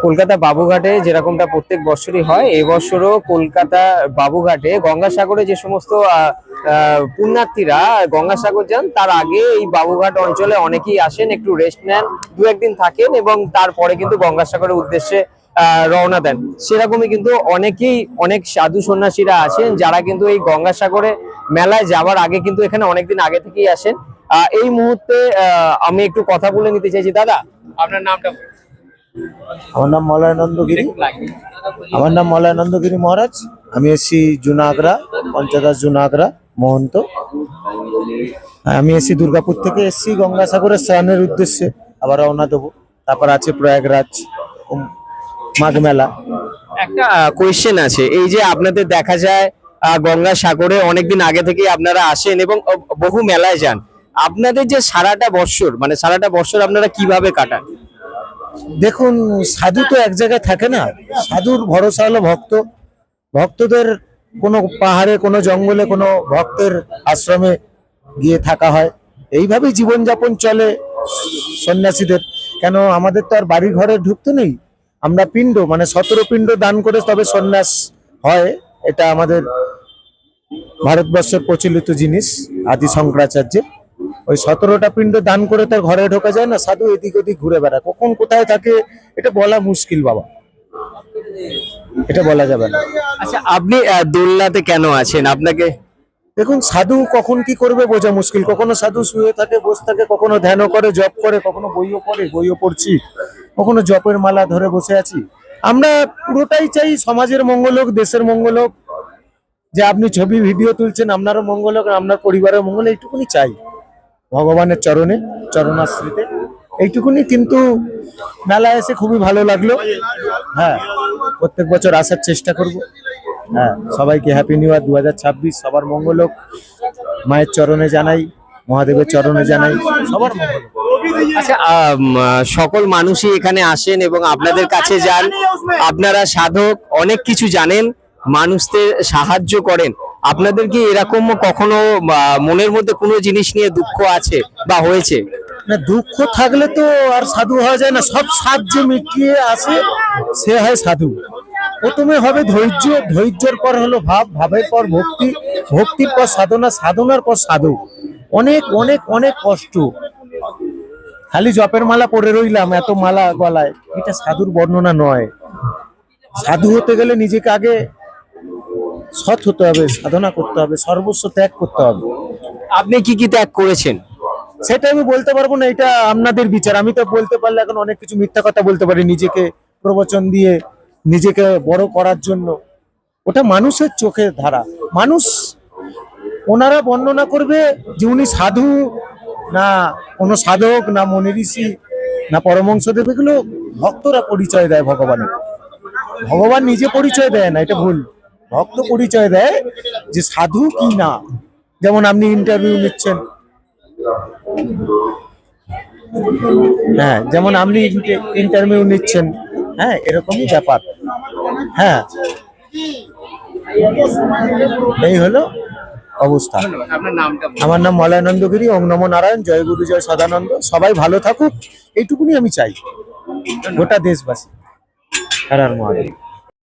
কলকাতা বাবুঘাটে যেরকমটা প্রত্যেক বছরই হয়, এই বছরও কলকাতা বাবুঘাটে গঙ্গাসাগরে যে সমস্ত পুণ্যার্থীরা গঙ্গাসাগর যান, তার আগে এই বাবুঘাট অঞ্চলে অনেকেই আসেন, একটু রেস্ট নেন, দু একদিন থাকেন এবং তারপরে কিন্তু গঙ্গাসাগরের উদ্দেশ্যে রওনা দেন। সেরকমই কিন্তু অনেক সাধু সন্ন্যাসীরা আছেন যারা কিন্তু এই গঙ্গাসাগরে মেলায় যাওয়ার আগে কিন্তু এখানে অনেকদিন আগে থেকেই আসেন। এই মুহূর্তে আমি একটু কথা বলে নিতে চাইছি। দাদা, আপনার নামটা? আমার নাম মলয়ানন্দগিরি। আমার নাম মলয়ানন্দগিরি মহারাজ। আমি এসছি জুনাগড়া, পঞ্চদাস জুনাগড়া মহন্ত। আমি এসছি দুর্গাপুর থেকে, এসছি গঙ্গাসাগরের স্নানের উদ্দেশ্যে, আবার রওনা দেবো। তারপর আছে প্রয়াগরাজ মাঘ মেলা। একটা কোয়েশ্চেন আছে, এই যে আপনাদের দেখা যায় গঙ্গাসাগরে অনেকদিন আগে থেকেই আপনারা আসেন এবং বহু মেলায় যান, আপনাদের যে সারাটা বৎসর আপনারা কিভাবে কাটান? দেখুন, সাধু তো এক জায়গায় থাকে না। সাধুর ভরসা হলো ভক্ত। ভক্তদের কোনো পাহাড়ে, কোনো জঙ্গলে, কোনো ভক্তের আশ্রমে গিয়ে থাকা হয়। এইভাবেই জীবনযাপন চলে সন্ন্যাসীদের। কেন, আমাদের তো আর বাড়ি ঘরে ঢুকতে নেই। আমরা পিণ্ড, মানে 17 পিণ্ড দান করে তবে সন্ন্যাস হয়। এটা আমাদের ভারতবর্ষের প্রচলিত জিনিস, আদি শঙ্করাচার্যের। ওই 17টা পিণ্ড দান করে তার ঘরে ঢোকা যায় না। সাধু এদিক ওদিক ঘুরে বেড়ায়, কখন কোথায় থাকে এটা বলা মুশকিল বাবা, এটা বলা যাবে না। আচ্ছা, আপনি দোলনাতে কেন আছেন? আপনাকে দেখুন, সাধু কখন কি করবে বোঝা মুশকিল। কখনো সাধু শুয়ে থাকে, বসে থাকে, কখনো ধ্যানও করে, জপ করে, কখনো বইও পড়ে, বইও পড়ছি, কখনো জপের মালা ধরে বসে আছি। আমরা পুরোটাই চাই সমাজের মঙ্গল হোক, দেশের মঙ্গল হোক। যে আপনি ছবি ভিডিও তুলছেন, আপনারও মঙ্গল হোক, আপনার পরিবারের মঙ্গল, এইটুকুনি চাই ভগবানের চরণে, চরণাশ্রিতে, এইটুকুনি। কিন্তু মেলা এসে খুবই ভালো লাগলো। হ্যাঁ, প্রত্যেক বছর আসার চেষ্টা করব। হ্যাঁ, সবাইকে হ্যাপি নিউ ইয়ার 2026, সবার মঙ্গল হোক। মায়ের চরণে জানাই, মহাদেবের চরণে জানাই, সবার মঙ্গল হোক। আচ্ছা, সকল মানুষই এখানে আসেন এবং আপনাদের কাছে যান। আপনারা সাধক, অনেক কিছু জানেন, মানুষদের সাহায্য করেন। আপনাদের কি এরকম কখনো মনের মধ্যে কোনো জিনিস নিয়ে দুঃখ আছে বা হয়েছে? না, দুঃখ থাকলে তো আর সাধু হওয়া যায় না। সব সাহায্য মিটিয়ে আসে, সে হয় সাধু। প্রথমে হবে ধৈর্য, ধৈর্যের পর হলো ভাব, ভাবের পর ভক্তি, ভক্তির পর সাধনা, সাধনার পর সাধু। অনেক অনেক অনেক কষ্ট। খালি জপের মালা পরে রইলাম, এত মালা গলায়, এটা সাধুর বর্ণনা নয়। সাধু হতে গেলে নিজেকে আগে সৎ হতে হবে, সাধনা করতে হবে, সর্বস্ব ত্যাগ করতে হবে। আপনি কি কি ত্যাগ করেছেন? সেটা আমি বলতে পারবো না, এটা আপনাদের বিচার। আমি তো বলতে পারলে এখন অনেক কিছু মিথ্যা কথা বলতে পারি নিজেকে প্রবচন দিয়ে, নিজেকে বড় করার জন্য। ওটা মানুষের চোখের ধারা। মানুষ, ওনারা বর্ণনা করবে যে উনি সাধু না কোনো সাধক, না মনি ঋষি, না পরমহংসদেব। এগুলো ভক্তরা পরিচয় দেয় ভগবানের। ভগবান নিজে পরিচয় দেয় না, এটা ভুল। ভক্ত পরিচয় দেয় যে সাধু কি না। যেমন আপনি ইন্টারভিউ নিচ্ছেন, হ্যাঁ, যেমন আপনি ইন্টারভিউ নিচ্ছেন, হ্যাঁ, এরকমই ব্যাপার। হ্যাঁ, এই হলো অবস্থা। আমার নাম মলয়ানন্দগিরি। ওম নমো নারায়ণ, জয় গুরু, জয় সদানন্দ। সবাই ভালো থাকুক, এইটুকুনি আমি চাই, গোটা দেশবাসী। হর হর মহাদেব।